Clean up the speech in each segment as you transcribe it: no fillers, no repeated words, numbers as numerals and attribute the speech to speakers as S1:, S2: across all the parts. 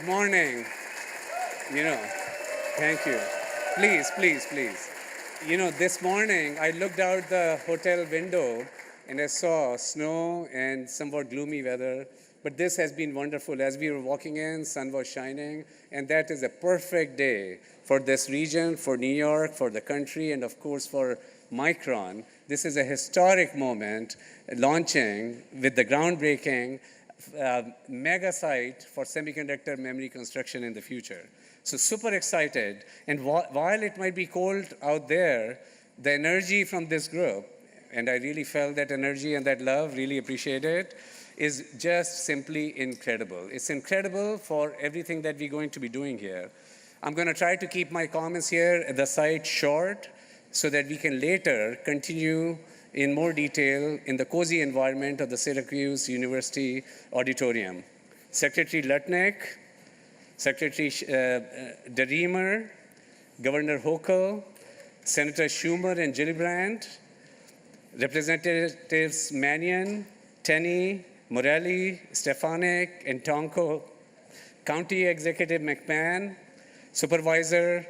S1: Good morning. Thank you. Please, please, please. This morning I looked out the hotel window and I saw snow and somewhat gloomy weather. But this has been wonderful. As we were walking in, sun was shining, and that is a perfect day for this region, for New York, for the country, and of course for Micron. This is a historic moment, launching with the groundbreaking mega site for semiconductor memory construction in the future. So super excited. And while it might be cold out there, the energy from this group, and I really felt that energy and that love, really appreciate it, is just simply incredible. It's incredible for everything that we're going to be doing here. I'm going to try to keep my comments here at the site short so that we can later continue in more detail in the cozy environment of the Syracuse University auditorium. Secretary Lutnick, Secretary DeReamer, Governor Hochul, Senator Schumer and Gillibrand, Representatives Mannion, Tenney, Morelli, Stefanik, and Tonko, County Executive McMahon, Supervisor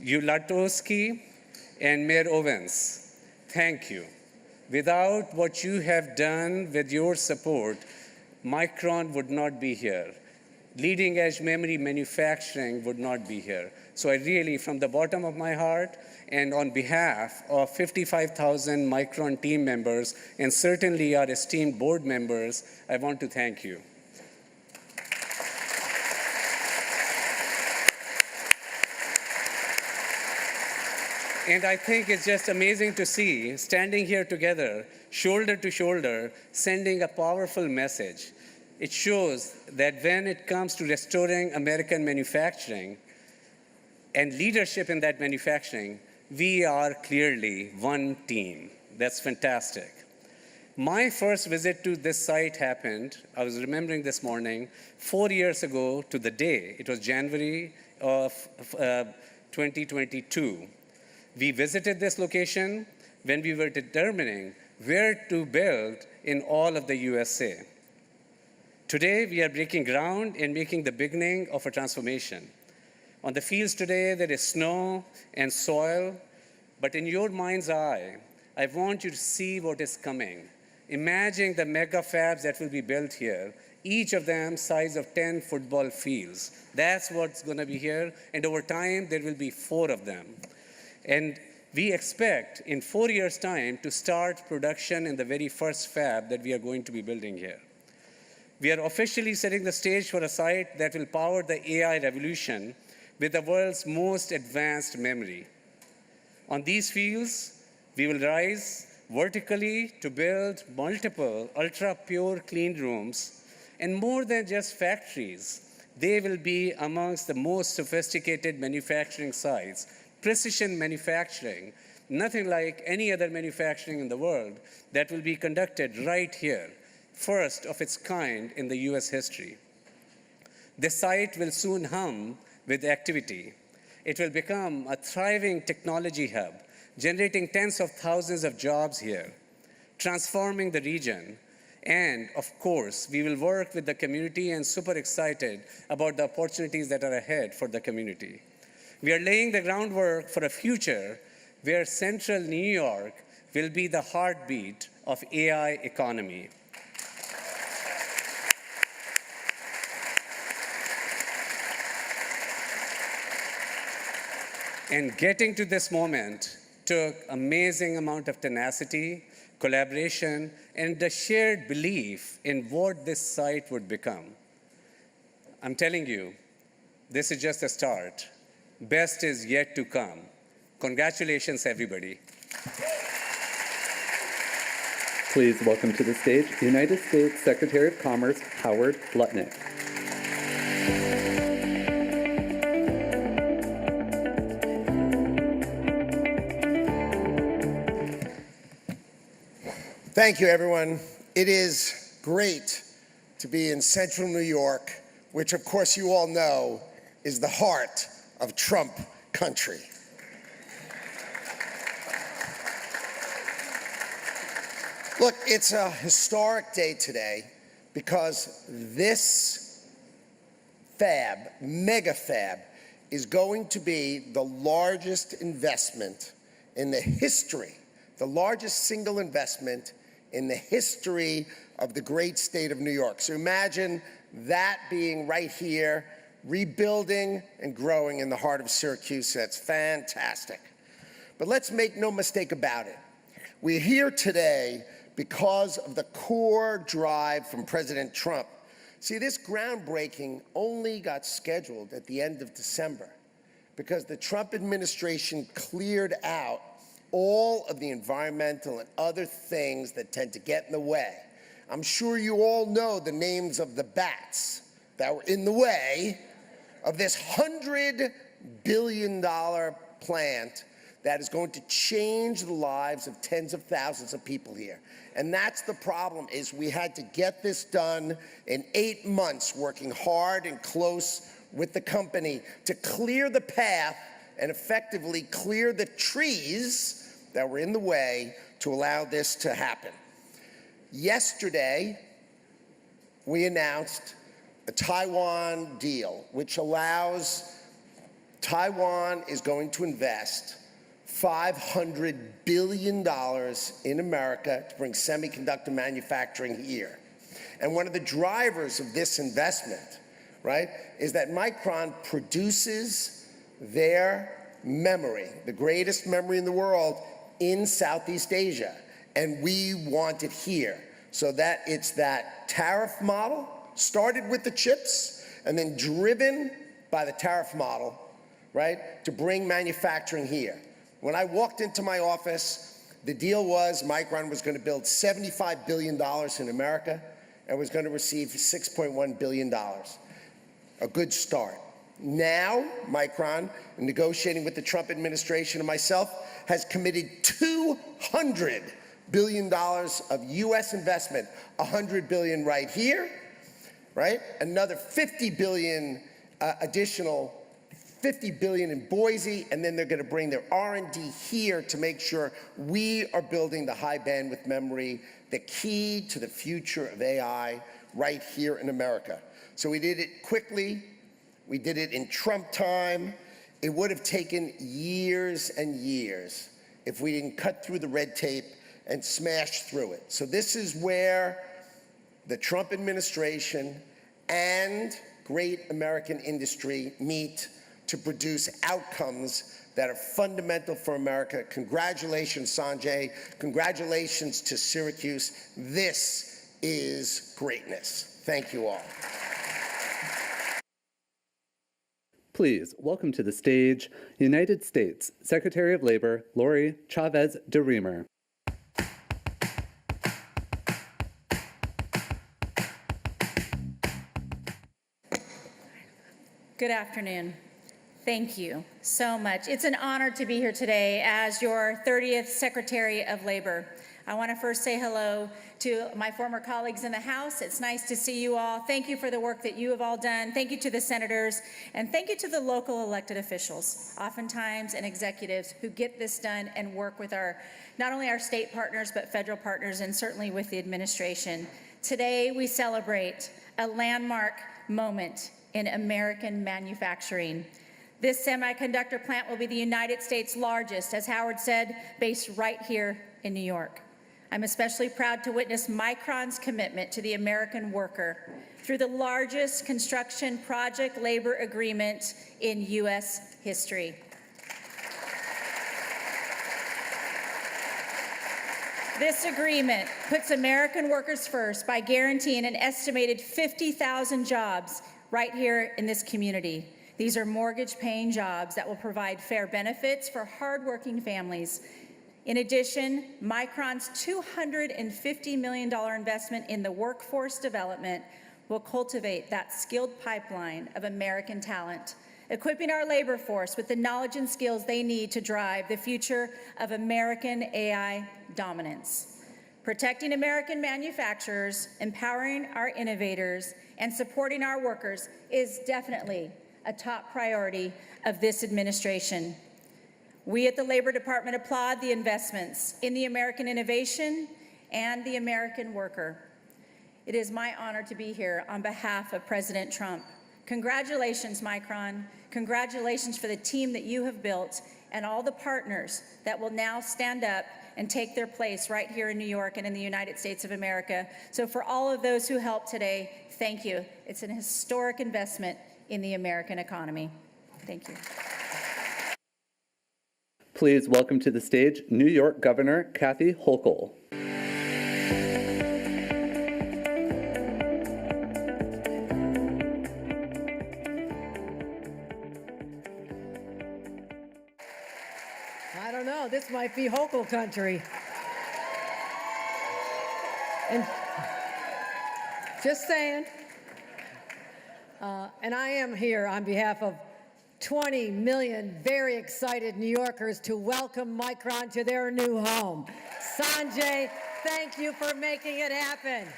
S1: Ulatowski, and Mayor Owens. Thank you. Without what you have done with your support, Micron would not be here. Leading edge memory manufacturing would not be here. So I really, from the bottom of my heart, and on behalf of 55,000 Micron team members, and certainly our esteemed board members, I want to thank you. And I think it's just amazing to see, standing here together, shoulder to shoulder, sending a powerful message. It shows that when it comes to restoring American manufacturing and leadership in that manufacturing, we are clearly one team. That's fantastic. My first visit to this site happened, I was remembering this morning, 4 years ago to the day. It was January of 2022. We visited this location when we were determining where to build in all of the USA. Today, we are breaking ground and making the beginning of a transformation. On the fields today, there is snow and soil, but in your mind's eye, I want you to see what is coming. Imagine the mega fabs that will be built here, each of them size of 10 football fields. That's what's going to be here, and over time, there will be 4 of them. And we expect in 4 years' time to start production in the very first fab that we are going to be building here. We are officially setting the stage for a site that will power the AI revolution with the world's most advanced memory. On these fields, we will rise vertically to build multiple ultra-pure clean rooms, and more than just factories, they will be amongst the most sophisticated manufacturing sites, precision manufacturing, nothing like any other manufacturing in the world that will be conducted right here, first of its kind in the US history. This site will soon hum with activity. It will become a thriving technology hub, generating tens of thousands of jobs here, transforming the region. And of course, we will work with the community and super excited about the opportunities that are ahead for the community. We are laying the groundwork for a future where central New York will be the heartbeat of AI economy. And getting to this moment took amazing amount of tenacity, collaboration, and the shared belief in what this site would become. I'm telling you, this is just a start. Best is yet to come. Congratulations, everybody.
S2: Please welcome to the stage United States Secretary of Commerce Howard Lutnick.
S3: Thank you, everyone. It is great to be in central New York, which of course you all know is the heart of Trump country. Look, it's a historic day today because this fab, mega fab, is going to be the largest investment in the history, the largest single investment in the history of the great state of New York. So imagine that being right here, rebuilding and growing in the heart of Syracuse. That's fantastic. But let's make no mistake about it. We're here today because of the core drive from President Trump. See, this groundbreaking only got scheduled at the end of December because the Trump administration cleared out all of the environmental and other things that tend to get in the way. I'm sure you all know the names of the bats that were in the way of this $100 billion plant that is going to change the lives of tens of thousands of people here. And that's the problem, is we had to get this done in 8 months, working hard and close with the company to clear the path and effectively clear the trees that were in the way to allow this to happen. Yesterday, we announced a Taiwan deal, which allows Taiwan is going to invest $500 billion in America to bring semiconductor manufacturing here. And one of the drivers of this investment, right, is that Micron produces their memory, the greatest memory in the world, in Southeast Asia. And we want it here. So that it's that tariff model, started with the chips, and then driven by the tariff model, right, to bring manufacturing here. When I walked into my office, the deal was Micron was going to build $75 billion in America and was going to receive $6.1 billion. A good start. Now, Micron, in negotiating with the Trump administration and myself, has committed $200 billion of U.S. investment, $100 billion right here, right? Another $50 billion additional $50 billion in Boise, and then they're going to bring their R&D here to make sure we are building the high bandwidth memory, the key to the future of AI right here in America. So we did it quickly. We did it in Trump time. It would have taken years and years if we didn't cut through the red tape and smash through it. So this is where the Trump administration and great American industry meet to produce outcomes that are fundamental for America. Congratulations, Sanjay. Congratulations to Syracuse. This is greatness. Thank you all.
S2: Please welcome to the stage United States Secretary of Labor Lori Chavez de Reamer.
S4: Good afternoon. Thank you so much. It's an honor to be here today as your 30th Secretary of Labor. I want to first say hello to my former colleagues in the House. It's nice to see you all. Thank you for the work that you have all done. Thank you to the senators, and thank you to the local elected officials, oftentimes, and executives who get this done and work with not only our state partners, but federal partners, and certainly with the administration. Today, we celebrate a landmark moment in American manufacturing. This semiconductor plant will be the United States' largest, as Howard said, based right here in New York. I'm especially proud to witness Micron's commitment to the American worker through the largest construction project labor agreement in U.S. history. This agreement puts American workers first by guaranteeing an estimated 50,000 jobs right here in this community. These are mortgage-paying jobs that will provide fair benefits for hardworking families. In addition, Micron's $250 million investment in the workforce development will cultivate that skilled pipeline of American talent, equipping our labor force with the knowledge and skills they need to drive the future of American AI dominance. Protecting American manufacturers, empowering our innovators, and supporting our workers is definitely a top priority of this administration. We at the Labor Department applaud the investments in the American innovation and the American worker. It is my honor to be here on behalf of President Trump. Congratulations, Micron. Congratulations for the team that you have built and all the partners that will now stand up and take their place right here in New York and in the United States of America. So for all of those who helped today, thank you. It's an historic investment in the American economy. Thank you.
S2: Please welcome to the stage New York Governor Kathy Hochul.
S5: I don't know, this might be Hochul country. And just saying. And I am here on behalf of 20 million very excited New Yorkers to welcome Micron to their new home. Sanjay, thank you for making it happen.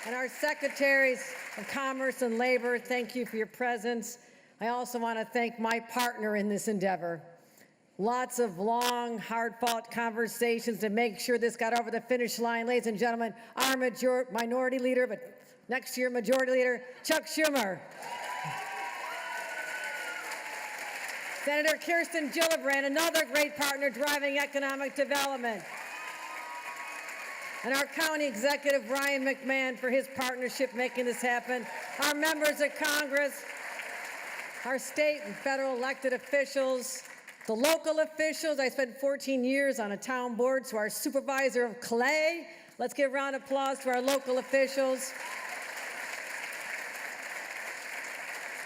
S5: And our Secretaries of Commerce and Labor, thank you for your presence. I also want to thank my partner in this endeavor. Lots of long, hard-fought conversations to make sure this got over the finish line. Ladies and gentlemen, our minority leader, but next year Majority Leader Chuck Schumer. Senator Kirsten Gillibrand, another great partner driving economic development. And our County Executive, Brian McMahon, for his partnership making this happen. Our members of Congress, our state and federal elected officials, the local officials. I spent 14 years on a town board, so our supervisor of Clay. Let's give a round of applause to our local officials.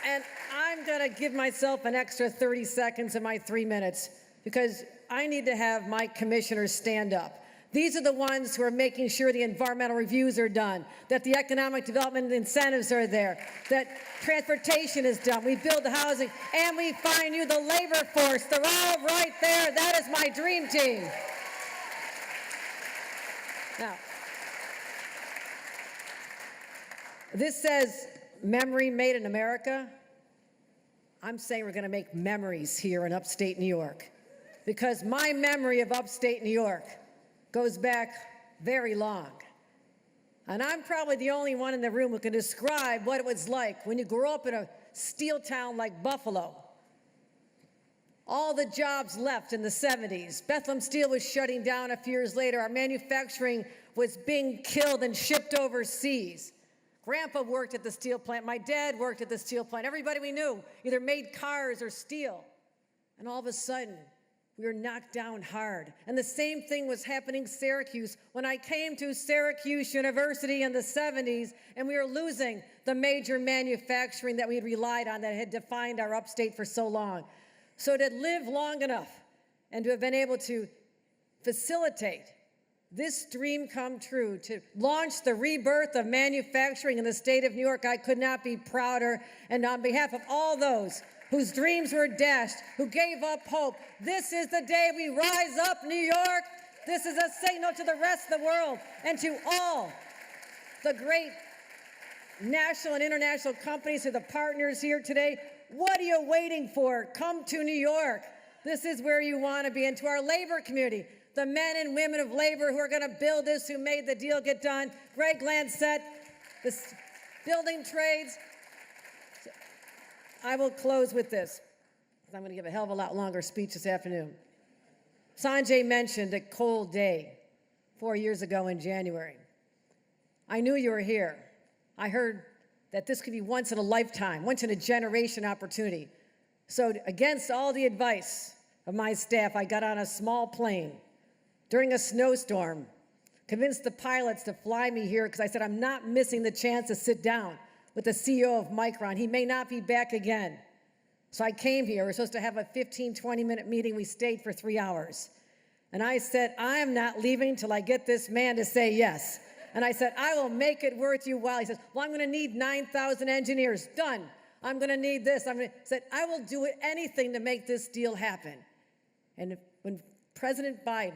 S5: And I'm going to give myself an extra 30 seconds in my 3 minutes because I need to have my commissioners stand up. These are the ones who are making sure the environmental reviews are done, that the economic development incentives are there, that transportation is done, we build the housing, and we find you the labor force. They're all right there. That is my dream team. Now, this says memory made in America. I'm saying we're going to make memories here in upstate New York because my memory of upstate New York goes back very long. And I'm probably the only one in the room who can describe what it was like when you grew up in a steel town like Buffalo. All the jobs left in the 70s. Bethlehem Steel was shutting down a few years later. Our manufacturing was being killed and shipped overseas. Grandpa worked at the steel plant. My dad worked at the steel plant. Everybody we knew either made cars or steel. And all of a sudden, we were knocked down hard. And the same thing was happening in Syracuse. When I came to Syracuse University in the 70s, and we were losing the major manufacturing that we had relied on that had defined our upstate for so long. So to live long enough and to have been able to facilitate this dream come true, to launch the rebirth of manufacturing in the state of New York, I could not be prouder. And on behalf of all those whose dreams were dashed, who gave up hope, this is the day we rise up, New York. This is a signal to the rest of the world and to all the great national and international companies who are the partners here today. What are you waiting for? Come to New York. This is where you want to be. And to our labor community, the men and women of labor who are going to build this, who made the deal get done, Greg Lancet, the building trades. I will close with this. I'm going to give a hell of a lot longer speech this afternoon. Sanjay mentioned a cold day 4 years ago in January. I knew you were here. I heard that this could be once in a lifetime, once in a generation opportunity. So against all the advice of my staff, I got on a small plane during a snowstorm, convinced the pilots to fly me here because I said, I'm not missing the chance to sit down with the CEO of Micron. He may not be back again. So I came here. We're supposed to have a 15, 20-minute meeting. We stayed for 3 hours. And I said, I am not leaving till I get this man to say yes. And I said, I will make it worth your while. He says, well, I'm going to need 9,000 engineers. Done. I'm going to need this. I said, I will do anything to make this deal happen. And when President Biden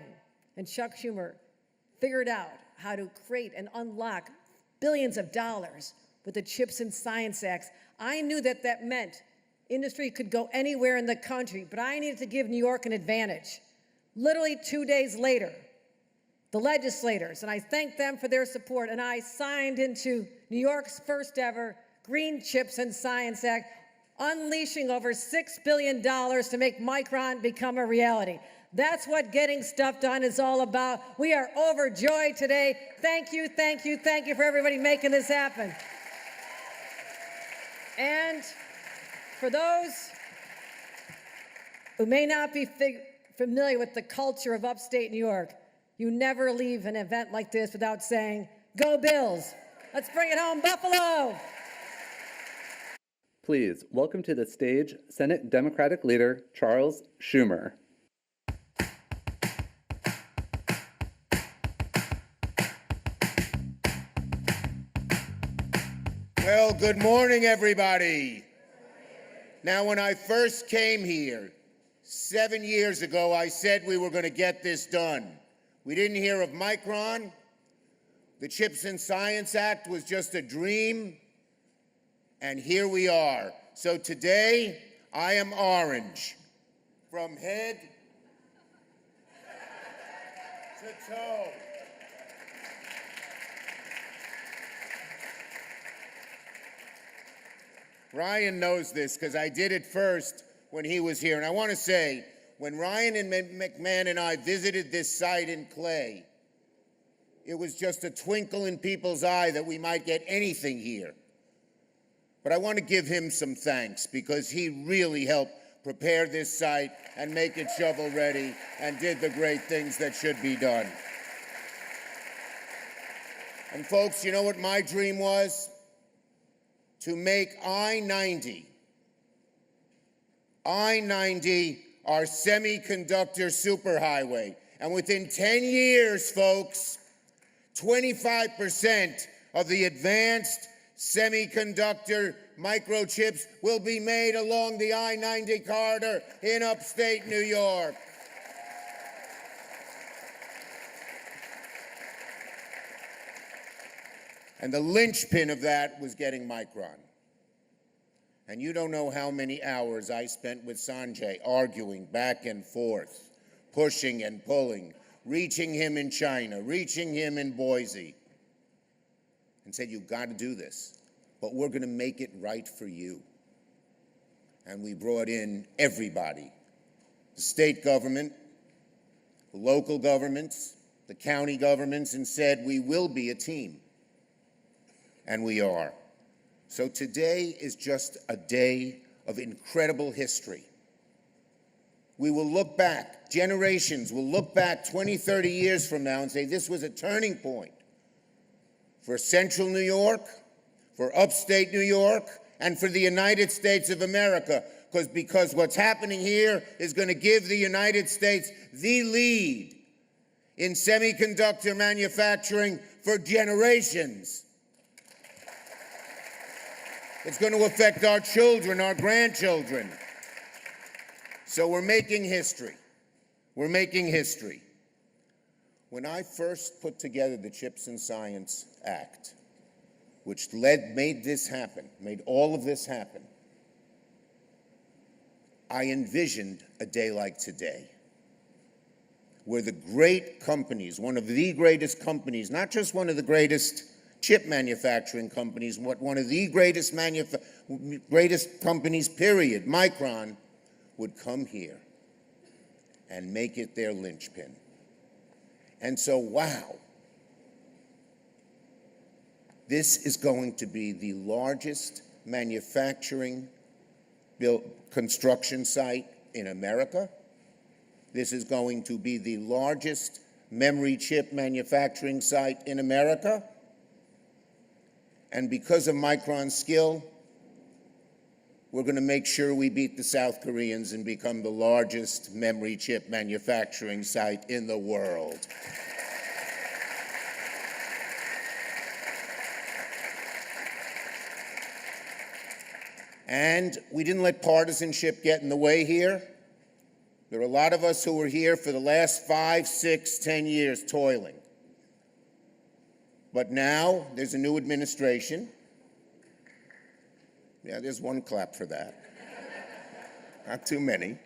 S5: and Chuck Schumer figured out how to create and unlock billions of dollars with the CHIPS and Science Acts, I knew that that meant industry could go anywhere in the country, but I needed to give New York an advantage. Literally 2 days later, the legislators, and I thank them for their support, and I signed into New York's first ever Green Chips and Science Act, unleashing over $6 billion to make Micron become a reality. That's what getting stuff done is all about. We are overjoyed today. Thank you, thank you, thank you for everybody making this happen. And for those who may not be familiar with the culture of upstate New York, you never leave an event like this without saying, "Go Bills." Let's bring it home, Buffalo.
S2: Please welcome to the stage Senate Democratic Leader Charles Schumer.
S6: Well, good morning, everybody. Now, when I first came here 7 years ago, I said we were going to get this done. We didn't hear of Micron. The Chips and Science Act was just a dream. And here we are. So today, I am orange from head to toe. Ryan knows this because I did it first when he was here. And I want to say, when Ryan and McMahon and I visited this site in Clay, it was just a twinkle in people's eye that we might get anything here. But I want to give him some thanks because he really helped prepare this site and make it shovel ready and did the great things that should be done. And folks, you know what my dream was? To make I-90 our semiconductor superhighway. And within 10 years, folks, 25% of the advanced semiconductor microchips will be made along the I-90 corridor in upstate New York. And the linchpin of that was getting Micron. And you don't know how many hours I spent with Sanjay arguing back and forth, pushing and pulling, reaching him in China, reaching him in Boise, and said, "You've got to do this, but we're going to make it right for you." And we brought in everybody, the state government, the local governments, the county governments, and said, we will be a team. And we are. So today is just a day of incredible history. We will look back, generations will look back 20, 30 years from now and say this was a turning point for Central New York, for upstate New York, and for the United States of America, because what's happening here is going to give the United States the lead in semiconductor manufacturing for generations. It's going to affect our children, our grandchildren. So we're making history. We're making history. When I first put together the Chips and Science Act, which made this happen, made all of this happen, I envisioned a day like today, where the great companies, one of the greatest companies, not just one of the greatest chip manufacturing companies, one of the greatest companies, period, Micron, would come here and make it their linchpin. And so, wow, this is going to be the largest manufacturing construction site in America. This is going to be the largest memory chip manufacturing site in America. And because of Micron's skill, we're going to make sure we beat the South Koreans and become the largest memory chip manufacturing site in the world. And we didn't let partisanship get in the way here. There are a lot of us who were here for the last 5, 6, 10 years toiling. But now there's a new administration. Yeah, there's one clap for that. Not too many.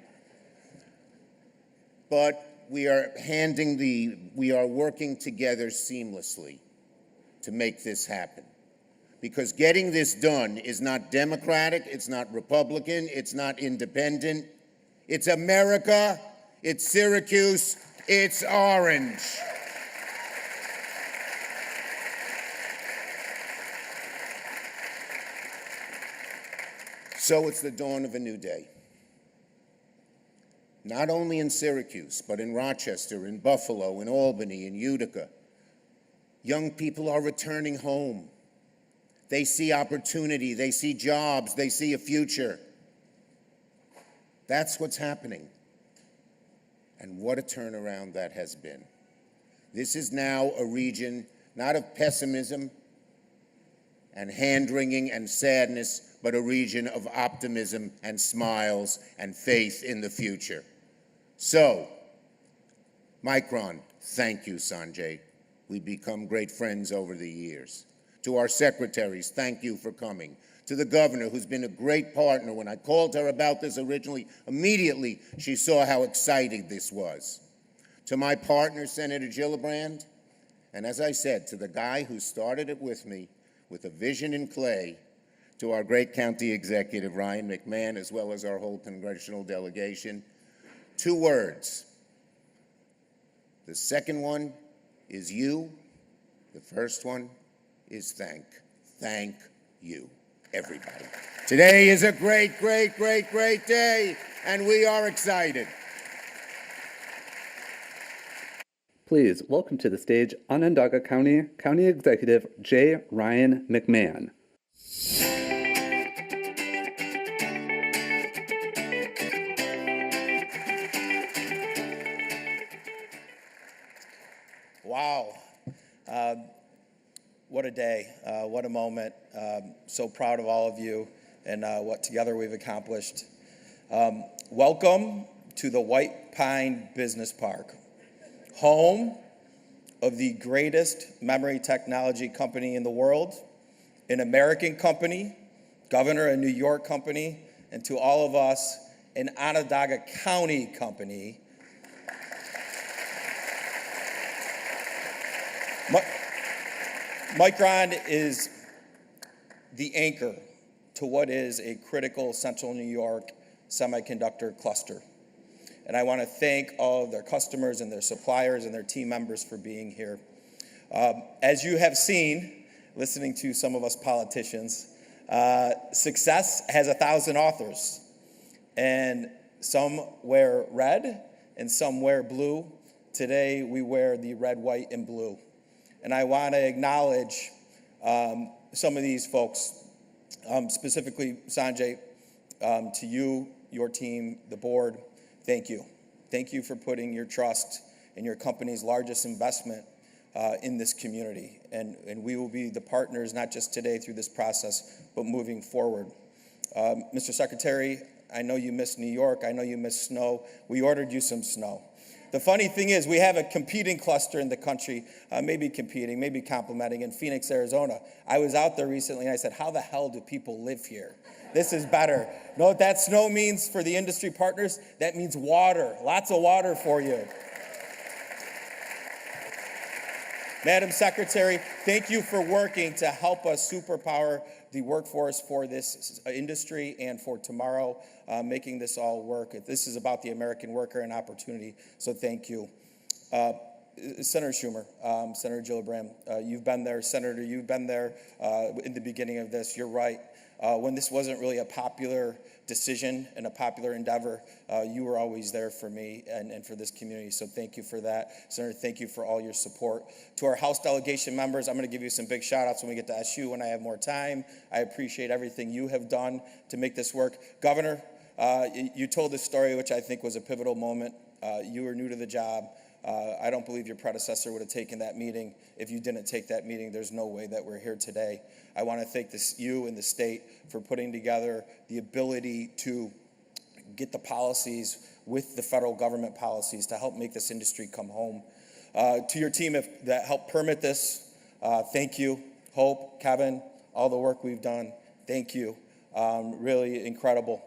S6: But we are working together seamlessly to make this happen. because getting this done is not Democratic, it's not Republican, it's not independent. It's America, it's Syracuse, it's orange. So it's the dawn of a new day. Not only in Syracuse, but in Rochester, in Buffalo, in Albany, in Utica. Young people are returning home. They see opportunity, they see jobs, they see a future. That's what's happening. And what a turnaround that has been. This is now a region not of pessimism and hand-wringing and sadness, but a region of optimism and smiles and faith in the future. So, Micron, thank you, Sanjay. We've become great friends over the years. To our secretaries, thank you for coming. To the governor, who's been a great partner. When I called her about this originally, immediately she saw how exciting this was. To my partner, Senator Gillibrand, and as I said, to the guy who started it with me, with a vision in clay, to our great county executive, Ryan McMahon, as well as our whole congressional delegation. 2 words. The second one is you. The first one is thank. Thank you, everybody. Today is a great, great, great, great day, and we are excited.
S2: Please welcome to the stage Onondaga County County Executive J. Ryan McMahon.
S7: Wow. What a day. What a moment. So proud of all of you and what together we've accomplished. Welcome to the White Pine Business Park, home of the greatest memory technology company in the world, an American company, governor, a New York company, and to all of us, an Onondaga County company. Micron is the anchor to what is a critical Central New York semiconductor cluster. And I want to thank all of their customers and their suppliers and their team members for being here. As you have seen, listening to some of us politicians, success has 1,000 authors. And some wear red and some wear blue. Today we wear the red, white, and blue. And I want to acknowledge some of these folks, specifically Sanjay, to you, your team, the board. Thank you. Thank you for putting your trust in your company's largest investment in this community. And we will be the partners, not just today through this process, but moving forward. Mr. Secretary, I know you miss New York. I know you miss snow. We ordered you some snow. The funny thing is, we have a competing cluster in the country, maybe competing, maybe complementing, in Phoenix, Arizona. I was out there recently and I said, how the hell do people live here? This is better. Know what that snow means for the industry partners? That means water, lots of water for you. Madam Secretary, thank you for working to help us superpower the workforce for this industry and for tomorrow, making this all work. This is about the American worker and opportunity, so thank you. Senator Schumer, Senator Gillibrand, you've been there. Senator, you've been there in the beginning of this. You're right. When this wasn't really a popular decision and a popular endeavor, you were always there for me and for this community, so thank you for that. Senator, thank you for all your support. To our House delegation members, I'm going to give you some big shout-outs when we get to SU when I have more time. I appreciate everything you have done to make this work. Governor, you told this story, which I think was a pivotal moment. You were new to the job. I don't believe your predecessor would have taken that meeting. If you didn't take that meeting, there's no way that we're here today. I want to thank you and the state for putting together the ability to get the policies with the federal government policies to help make this industry come home. To your team that helped permit this, thank you. Hope, Kevin, all the work we've done, thank you. Really incredible.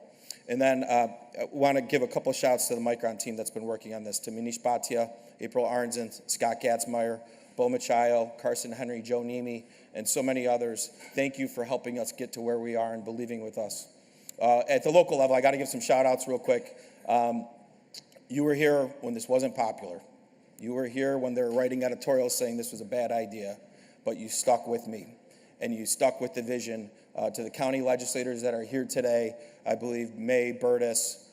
S7: And then I want to give a couple shouts to the Micron team that's been working on this, to Manish Bhatia, April Arnzen, Scott Gatzmeyer, Bo Machayo, Carson Henry, Joe Nemi, and so many others. Thank you for helping us get to where we are and believing with us. At the local level, I got to give some shout outs real quick. You were here when this wasn't popular. You were here when they were writing editorials saying this was a bad idea, but you stuck with me, and you stuck with the vision. To the county legislators that are here today, I believe May Burtis,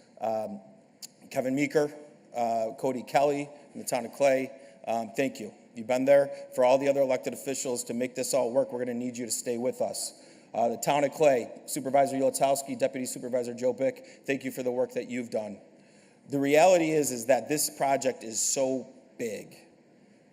S7: Kevin Meeker, Cody Kelly in the town of Clay, thank you. You've been there. For all the other elected officials to make this all work, we're going to need you to stay with us. The town of Clay, Supervisor Yolotowski, Deputy Supervisor Joe Bick, thank you for the work that you've done. The reality is that this project is so big.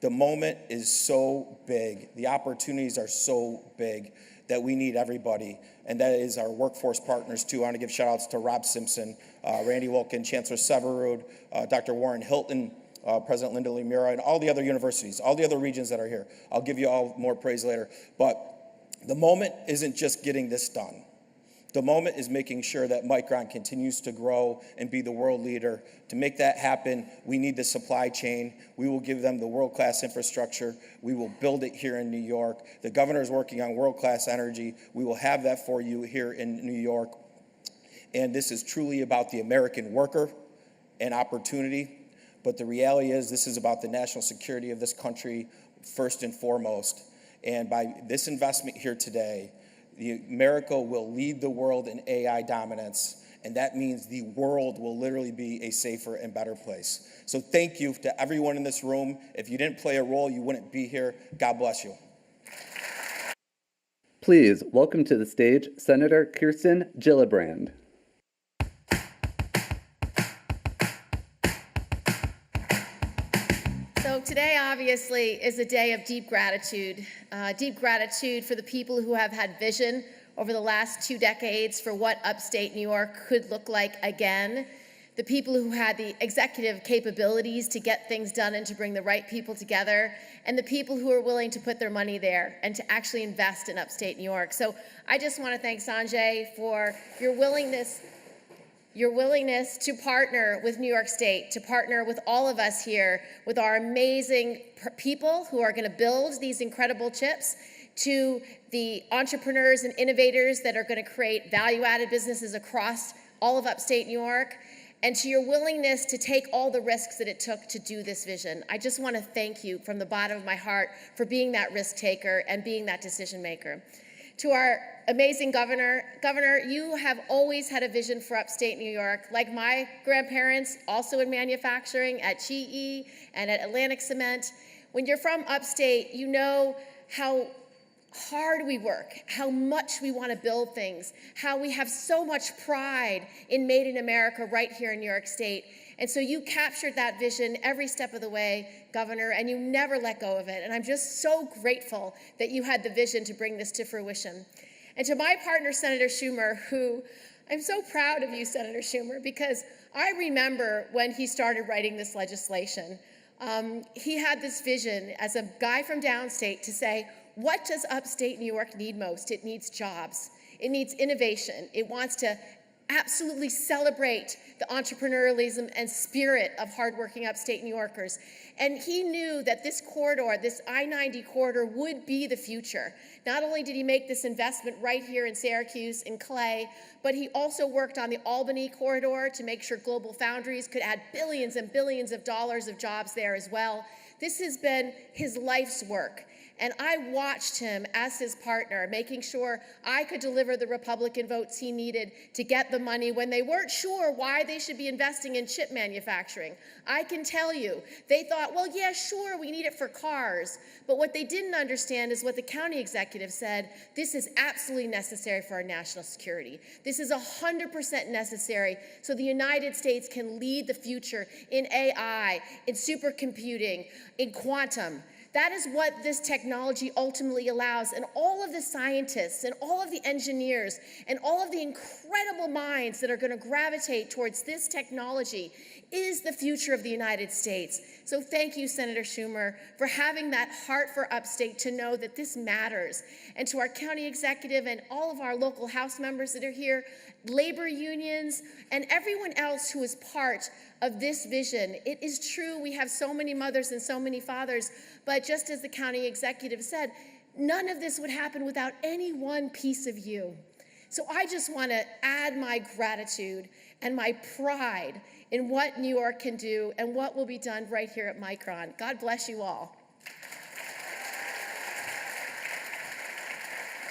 S7: The moment is so big. The opportunities are so big that we need everybody, and that is our workforce partners too. I want to give shout outs to Rob Simpson, Randy Wilkin, Chancellor Severud, Dr. Warren Hilton, President Linda Lee Mura, and all the other universities, all the other regions that are here. I'll give you all more praise later. But the moment isn't just getting this done. The moment is making sure that Micron continues to grow and be the world leader. To make that happen, we need the supply chain. We will give them the world-class infrastructure. We will build it here in New York. The governor is working on world-class energy. We will have that for you here in New York. And this is truly about the American worker and opportunity. But the reality is this is about the national security of this country first and foremost. And by this investment here today, America will lead the world in AI dominance, and that means the world will literally be a safer and better place. So thank you to everyone in this room. If you didn't play a role, you wouldn't be here. God bless you.
S2: Please welcome to the stage Senator Kirsten Gillibrand.
S8: So today, obviously, is a day of deep gratitude for the people who have had vision over the last 2 decades for what upstate New York could look like again, the people who had the executive capabilities to get things done and to bring the right people together, and the people who are willing to put their money there and to actually invest in upstate New York. So I just want to thank Sanjay for your willingness to partner with New York State, to partner with all of us here, with our amazing people who are going to build these incredible chips, to the entrepreneurs and innovators that are going to create value-added businesses across all of upstate New York, and to your willingness to take all the risks that it took to do this vision. I just want to thank you from the bottom of my heart for being that risk taker and being that decision maker. To our amazing Governor, you have always had a vision for upstate New York, like my grandparents, also in manufacturing at GE and at Atlantic Cement. When you're from upstate, you know how hard we work, how much we want to build things, how we have so much pride in Made in America right here in New York State. And so you captured that vision every step of the way, Governor, and you never let go of it. And I'm just so grateful that you had the vision to bring this to fruition. And to my partner, Senator Schumer, who I'm so proud of you, Senator Schumer, because I remember when he started writing this legislation, he had this vision as a guy from downstate to say, what does upstate New York need most? It needs jobs. It needs innovation. It wants to absolutely celebrate the entrepreneurialism and spirit of hardworking upstate New Yorkers. And he knew that this corridor, this I-90 corridor, would be the future. Not only did he make this investment right here in Syracuse, in Clay, but he also worked on the Albany corridor to make sure Global Foundries could add billions and billions of dollars of jobs there as well. This has been his life's work. And I watched him as his partner, making sure I could deliver the Republican votes he needed to get the money when they weren't sure why they should be investing in chip manufacturing. I can tell you, they thought, well, yeah, sure, we need it for cars. But what they didn't understand is what the county executive said, this is absolutely necessary for our national security. This is 100% necessary so the United States can lead the future in AI, in supercomputing, in quantum. That is what this technology ultimately allows. And all of the scientists and all of the engineers and all of the incredible minds that are going to gravitate towards this technology is the future of the United States. So thank you, Senator Schumer, for having that heart for upstate to know that this matters. And to our county executive and all of our local House members that are here, labor unions, and everyone else who is part of this vision. It is true we have so many mothers and so many fathers, but just as the county executive said, None of this would happen without any one piece of you. So I just want to add my gratitude and my pride in what New York can do and what will be done right here at Micron. God bless you all.